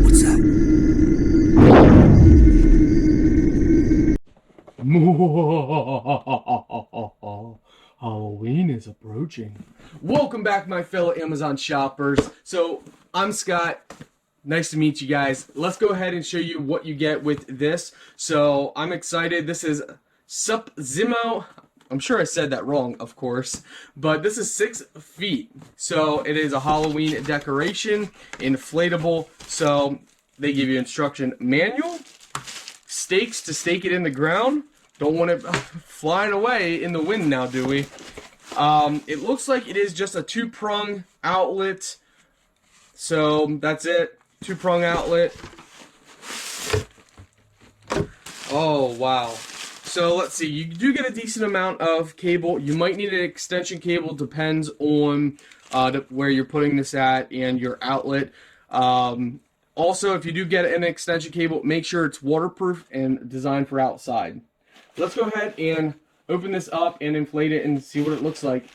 what's that? Halloween is approaching. Welcome back, my fellow Amazon shoppers. So, I'm Scott. Nice to meet you guys. Let's go ahead and show you what you get with this. So, I'm excited. This is Supzimo. I'm sure I said that wrong, of course. But this is 6 feet. So, it is a Halloween decoration, inflatable. So, they give you instruction manual, stakes to stake it in the ground. Don't want it flying away in the wind now, do we? It looks like it is just a 2-prong outlet. So that's it. 2-prong outlet. Oh, wow. So let's see. You do get a decent amount of cable. You might need an extension cable. Depends on where you're putting this at and your outlet. Also, if you do get an extension cable, make sure it's waterproof and designed for outside. Let's go ahead and open this up and inflate it and see what it looks like.